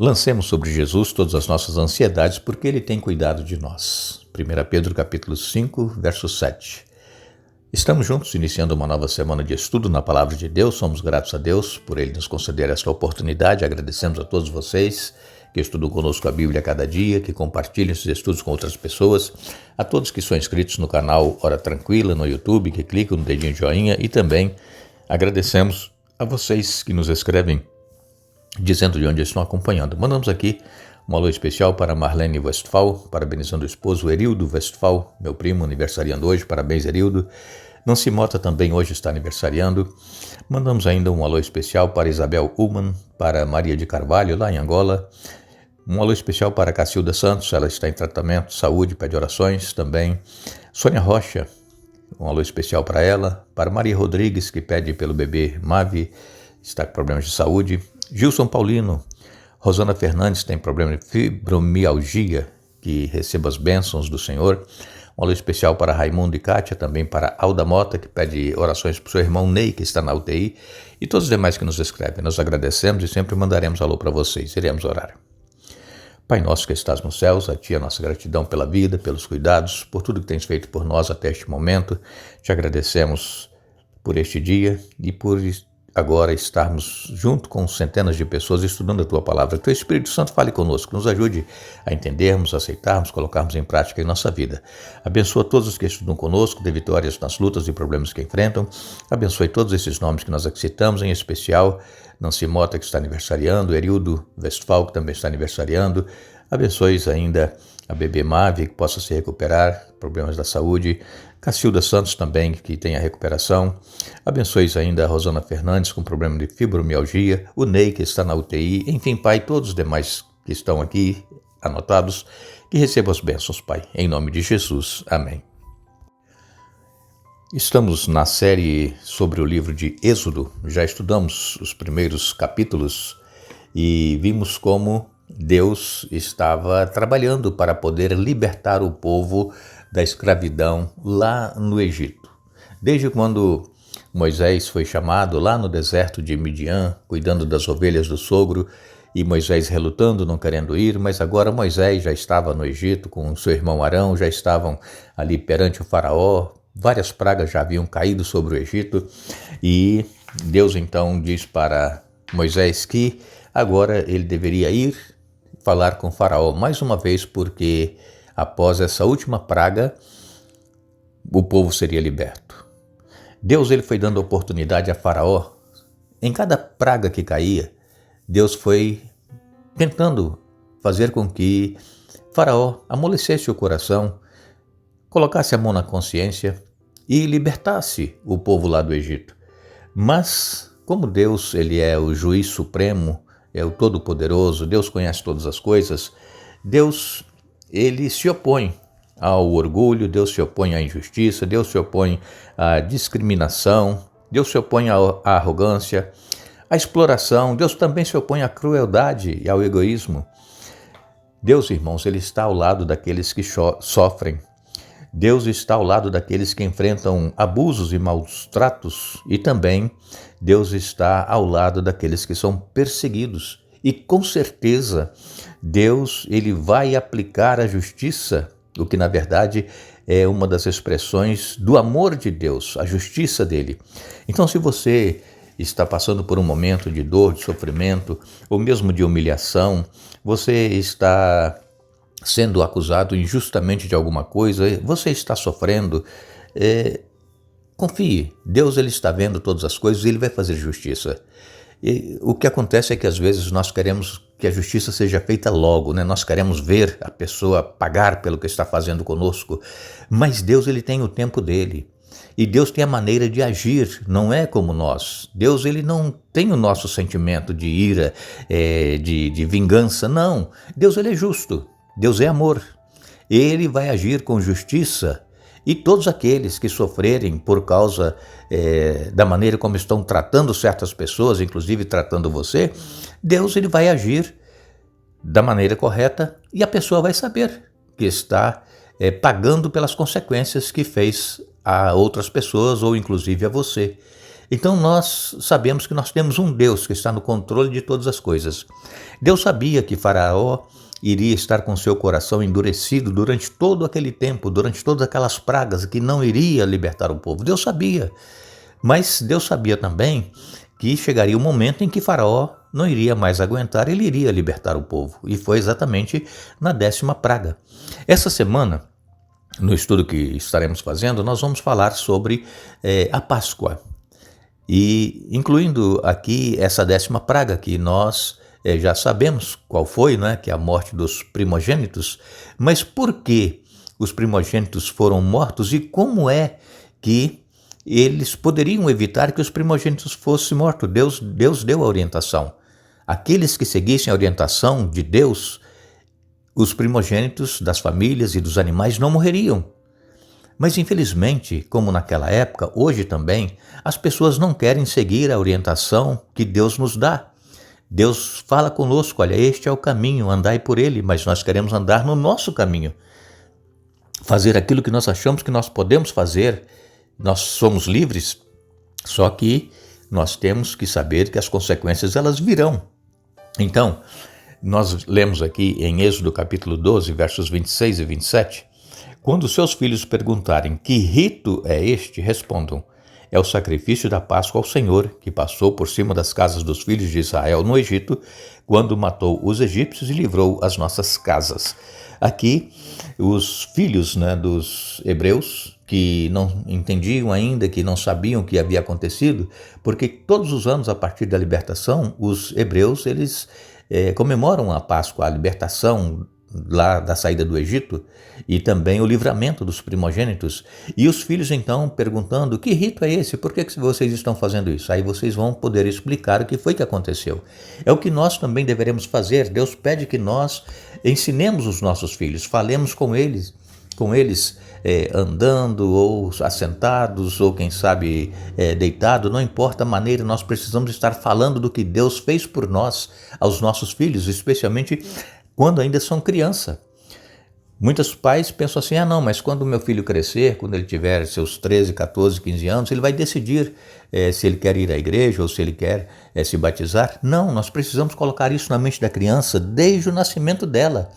Lancemos sobre Jesus todas as nossas ansiedades, porque Ele tem cuidado de nós. 1 Pedro capítulo 5, verso 7. Estamos juntos iniciando uma nova semana de estudo na Palavra de Deus. Somos gratos a Deus por Ele nos conceder esta oportunidade. Agradecemos a todos vocês que estudam conosco a Bíblia a cada dia, que compartilham esses estudos com outras pessoas, a todos que são inscritos no canal Hora Tranquila no YouTube, que clicam no dedinho de joinha, e também agradecemos a vocês que nos escrevem dizendo de onde estão acompanhando. Mandamos aqui um alô especial para Marlene Westphal, parabenizando o esposo Erildo Westphal, meu primo, aniversariando hoje. Parabéns, Erildo. Nancy Mota também hoje está aniversariando. Mandamos ainda um alô especial para Isabel Ullman, para Maria de Carvalho, lá em Angola. Um alô especial para Cacilda Santos, ela está em tratamento, saúde, pede orações também. Sônia Rocha, um alô especial para ela. Para Maria Rodrigues, que pede pelo bebê Mavi, está com problemas de saúde. Gilson Paulino, Rosana Fernandes tem problema de fibromialgia, que receba as bênçãos do Senhor. Um alô especial para Raimundo e Kátia, também para Alda Mota, que pede orações para o seu irmão Ney, que está na UTI, e todos os demais que nos escrevem. Nós agradecemos e sempre mandaremos alô para vocês. Iremos orar. Pai nosso que estás nos céus, a Ti a nossa gratidão pela vida, pelos cuidados, por tudo que tens feito por nós até este momento. Te agradecemos por este dia e por agora estarmos junto com centenas de pessoas estudando a Tua Palavra. Teu Espírito Santo fale conosco, nos ajude a entendermos, aceitarmos, colocarmos em prática em nossa vida. Abençoa todos os que estudam conosco, dê vitórias nas lutas e problemas que enfrentam. Abençoe todos esses nomes que nós aqui citamos, em especial Nancy Mota, que está aniversariando, Erildo Westphal, que também está aniversariando. Abençoe ainda a bebê Mavi, que possa se recuperar, problemas da saúde. Cacilda Santos também, que tenha recuperação. Abençoe ainda a Rosana Fernandes, com problema de fibromialgia. O Ney, que está na UTI. Enfim, Pai, todos os demais que estão aqui anotados, que recebam as bênçãos, Pai. Em nome de Jesus. Amém. Estamos na série sobre o livro de Êxodo. Já estudamos os primeiros capítulos e vimos como Deus estava trabalhando para poder libertar o povo da escravidão lá no Egito. Desde quando Moisés foi chamado lá no deserto de Midian, cuidando das ovelhas do sogro, e Moisés relutando, não querendo ir, mas agora Moisés já estava no Egito com seu irmão Arão, já estavam ali perante o faraó, várias pragas já haviam caído sobre o Egito, e Deus então diz para Moisés que agora ele deveria ir falar com o faraó mais uma vez, porque após essa última praga, o povo seria liberto. Deus ele foi dando oportunidade a Faraó. Em cada praga que caía, Deus foi tentando fazer com que Faraó amolecesse o coração, colocasse a mão na consciência e libertasse o povo lá do Egito. Mas, como Deus ele é o juiz supremo, é o Todo-Poderoso, Deus conhece todas as coisas, Deus ele se opõe ao orgulho, Deus se opõe à injustiça, Deus se opõe à discriminação, Deus se opõe à arrogância, à exploração, Deus também se opõe à crueldade e ao egoísmo. Deus, irmãos, ele está ao lado daqueles que sofrem. Deus está ao lado daqueles que enfrentam abusos e maus tratos, e também Deus está ao lado daqueles que são perseguidos. E com certeza Deus ele vai aplicar a justiça, o que na verdade é uma das expressões do amor de Deus, a justiça dele. Então, se você está passando por um momento de dor, de sofrimento, ou mesmo de humilhação, você está sendo acusado injustamente de alguma coisa, você está sofrendo, confie, Deus ele está vendo todas as coisas e ele vai fazer justiça. E o que acontece é que às vezes nós queremos que a justiça seja feita logo, né? Nós queremos ver a pessoa pagar pelo que está fazendo conosco, mas Deus ele tem o tempo dele. E Deus tem a maneira de agir, não é como nós. Deus ele não tem o nosso sentimento de ira, de vingança, não. Deus ele é justo, Deus é amor. Ele vai agir com justiça. E todos aqueles que sofrerem por causa da maneira como estão tratando certas pessoas, inclusive tratando você, Deus ele vai agir da maneira correta e a pessoa vai saber que está pagando pelas consequências que fez a outras pessoas ou inclusive a você. Então nós sabemos que nós temos um Deus que está no controle de todas as coisas. Deus sabia que Faraó iria estar com seu coração endurecido durante todo aquele tempo, durante todas aquelas pragas, que não iria libertar o povo. Deus sabia, mas Deus sabia também que chegaria o momento em que Faraó não iria mais aguentar, ele iria libertar o povo. E foi exatamente na 10ª praga. Essa semana, no estudo que estaremos fazendo, nós vamos falar sobre a Páscoa. E incluindo aqui essa 10ª praga que nós já sabemos qual foi, né? Que é a morte dos primogênitos. Mas por que os primogênitos foram mortos e como é que eles poderiam evitar que os primogênitos fossem mortos? Deus deu a orientação. Aqueles que seguissem a orientação de Deus, os primogênitos das famílias e dos animais não morreriam. Mas infelizmente, como naquela época, hoje também, as pessoas não querem seguir a orientação que Deus nos dá. Deus fala conosco, olha, este é o caminho, andai por ele, mas nós queremos andar no nosso caminho. Fazer aquilo que nós achamos que nós podemos fazer, nós somos livres, só que nós temos que saber que as consequências elas virão. Então, nós lemos aqui em Êxodo capítulo 12, versos 26 e 27, quando seus filhos perguntarem que rito é este, respondam, é o sacrifício da Páscoa ao Senhor, que passou por cima das casas dos filhos de Israel no Egito, quando matou os egípcios e livrou as nossas casas. Aqui, os filhos dos hebreus, que não entendiam ainda, que não sabiam o que havia acontecido, porque todos os anos, a partir da libertação, os hebreus, eles comemoram a Páscoa, a libertação lá da saída do Egito e também o livramento dos primogênitos. E os filhos então perguntando, que rito é esse? Por que vocês estão fazendo isso? Aí vocês vão poder explicar o que foi que aconteceu. É o que nós também deveremos fazer. Deus pede que nós ensinemos os nossos filhos, falemos com eles andando ou assentados ou quem sabe deitado, não importa a maneira, nós precisamos estar falando do que Deus fez por nós aos nossos filhos, especialmente quando ainda são criança. Muitos pais pensam assim, não, mas quando o meu filho crescer, quando ele tiver seus 13, 14, 15 anos, ele vai decidir se ele quer ir à igreja ou se ele quer se batizar. Não, nós precisamos colocar isso na mente da criança desde o nascimento dela.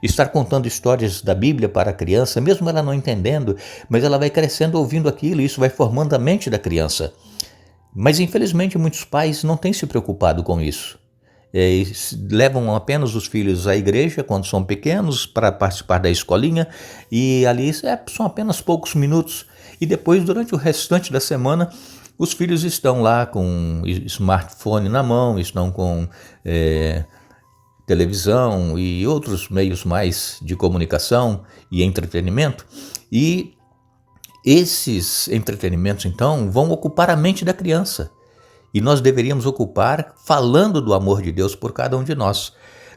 Estar contando histórias da Bíblia para a criança, mesmo ela não entendendo, mas ela vai crescendo ouvindo aquilo e isso vai formando a mente da criança. Mas infelizmente muitos pais não têm se preocupado com isso. Levam apenas os filhos à igreja quando são pequenos para participar da escolinha e ali são apenas poucos minutos e depois durante o restante da semana os filhos estão lá com smartphone na mão, estão com televisão e outros meios mais de comunicação e entretenimento e esses entretenimentos então vão ocupar a mente da criança. E nós deveríamos ocupar falando do amor de Deus por cada um de nós.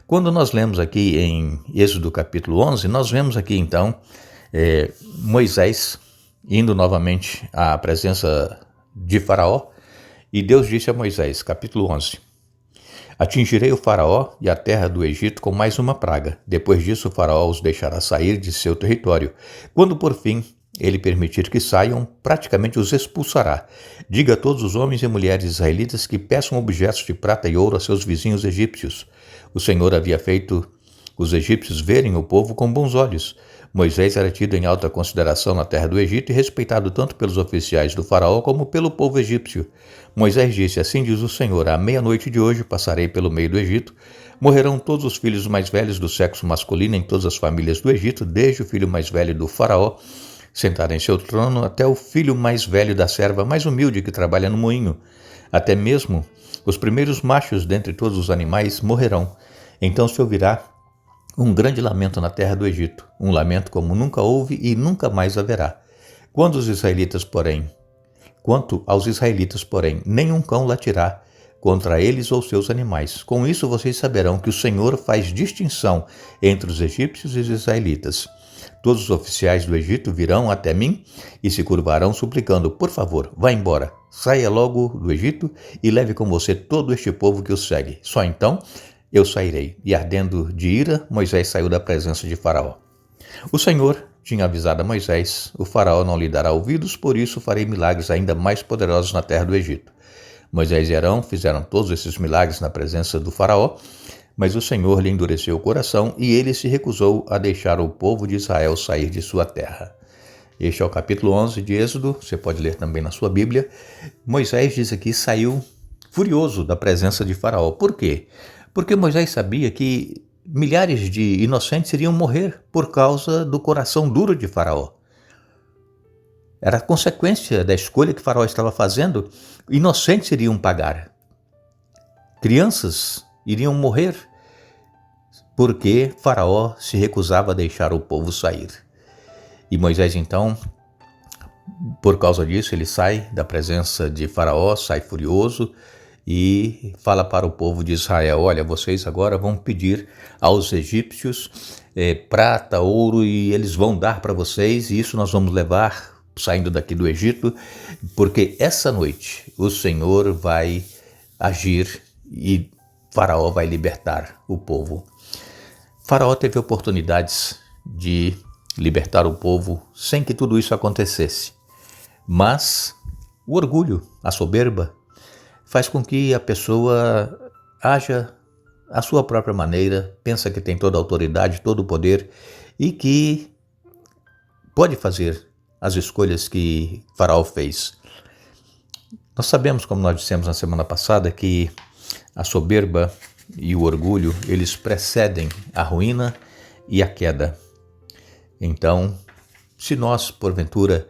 Quando nós lemos aqui em Êxodo capítulo 11, nós vemos aqui então Moisés indo novamente à presença de Faraó. E Deus disse a Moisés, capítulo 11, atingirei o Faraó e a terra do Egito com mais uma praga. Depois disso o Faraó os deixará sair de seu território. Quando por fim ele permitir que saiam, praticamente os expulsará. Diga a todos os homens e mulheres israelitas que peçam objetos de prata e ouro a seus vizinhos egípcios. O Senhor havia feito os egípcios verem o povo com bons olhos. Moisés era tido em alta consideração na terra do Egito e respeitado tanto pelos oficiais do faraó como pelo povo egípcio. Moisés disse, assim diz o Senhor, à meia-noite de hoje passarei pelo meio do Egito. Morrerão todos os filhos mais velhos do sexo masculino em todas as famílias do Egito, desde o filho mais velho do faraó, sentado em seu trono, até o filho mais velho da serva mais humilde que trabalha no moinho. Até mesmo os primeiros machos dentre todos os animais morrerão. Então se ouvirá um grande lamento na terra do Egito, um lamento como nunca houve e nunca mais haverá. Quanto aos israelitas, porém, nenhum cão latirá contra eles ou seus animais. Com isso vocês saberão que o Senhor faz distinção entre os egípcios e os israelitas. Todos os oficiais do Egito virão até mim e se curvarão suplicando, por favor, vá embora, saia logo do Egito e leve com você todo este povo que o segue. Só então eu sairei. E ardendo de ira, Moisés saiu da presença de Faraó. O Senhor tinha avisado a Moisés: o faraó não lhe dará ouvidos, por isso farei milagres ainda mais poderosos na terra do Egito. Moisés e Arão fizeram todos esses milagres na presença do faraó, mas o Senhor lhe endureceu o coração e ele se recusou a deixar o povo de Israel sair de sua terra. Este é o capítulo 11 de Êxodo, você pode ler também na sua Bíblia. Moisés diz aqui, saiu furioso da presença de faraó. Por quê? Porque Moisés sabia que milhares de inocentes iriam morrer por causa do coração duro de faraó. Era a consequência da escolha que faraó estava fazendo. Inocentes iriam pagar. Crianças iriam morrer porque faraó se recusava a deixar o povo sair. E Moisés, então, por causa disso, ele sai da presença de faraó, sai furioso e fala para o povo de Israel: olha, vocês agora vão pedir aos egípcios prata, ouro, e eles vão dar para vocês, e isso nós vamos levar saindo daqui do Egito, porque essa noite o Senhor vai agir e faraó vai libertar o povo. Faraó teve oportunidades de libertar o povo sem que tudo isso acontecesse. Mas o orgulho, a soberba, faz com que a pessoa haja à sua própria maneira, pensa que tem toda a autoridade, todo o poder e que pode fazer as escolhas que Faraó fez. Nós sabemos, como nós dissemos na semana passada, que a soberba e o orgulho, eles precedem a ruína e a queda. Então, se nós, porventura,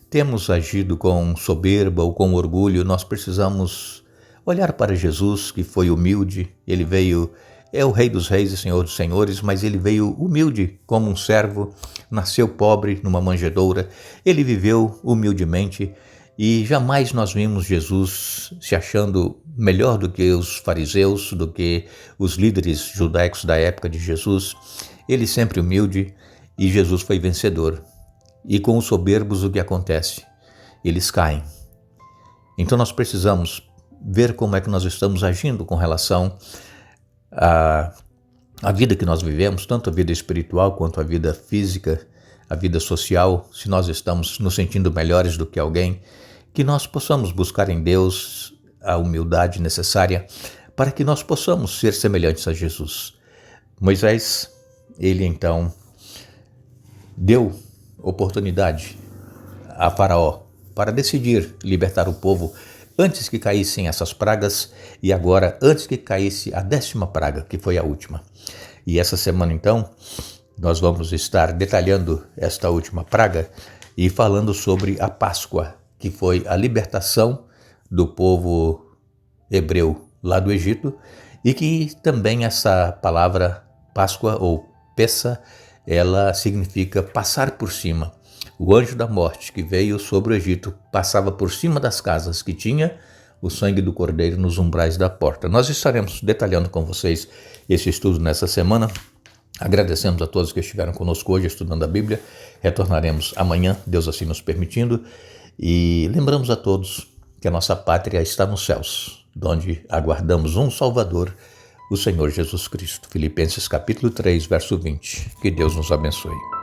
temos agido com soberba ou com orgulho, nós precisamos olhar para Jesus, que foi humilde. Ele veio, é o Rei dos Reis e Senhor dos Senhores, mas ele veio humilde como um servo, nasceu pobre numa manjedoura, ele viveu humildemente e jamais nós vimos Jesus se achando melhor do que os fariseus, do que os líderes judaicos da época de Jesus. Ele sempre humilde. E Jesus foi vencedor. E com os soberbos o que acontece? Eles caem. Então nós precisamos ver como é que nós estamos agindo com relação à vida que nós vivemos, tanto a vida espiritual quanto a vida física, a vida social. Se nós estamos nos sentindo melhores do que alguém, que nós possamos buscar em Deus a humildade necessária para que nós possamos ser semelhantes a Jesus. Moisés, ele então deu oportunidade a Faraó para decidir libertar o povo antes que caíssem essas pragas e agora antes que caísse a 10ª praga, que foi a última. E essa semana então nós vamos estar detalhando esta última praga e falando sobre a Páscoa, que foi a libertação do povo hebreu lá do Egito e que também essa palavra Páscoa ou Pessa, ela significa passar por cima. O anjo da morte que veio sobre o Egito passava por cima das casas que tinha o sangue do cordeiro nos umbrais da porta. Nós estaremos detalhando com vocês esse estudo nessa semana. Agradecemos a todos que estiveram conosco hoje estudando a Bíblia. Retornaremos amanhã, Deus assim nos permitindo. E lembramos a todos que a nossa pátria está nos céus, onde aguardamos um Salvador, o Senhor Jesus Cristo. Filipenses capítulo 3, verso 20. Que Deus nos abençoe.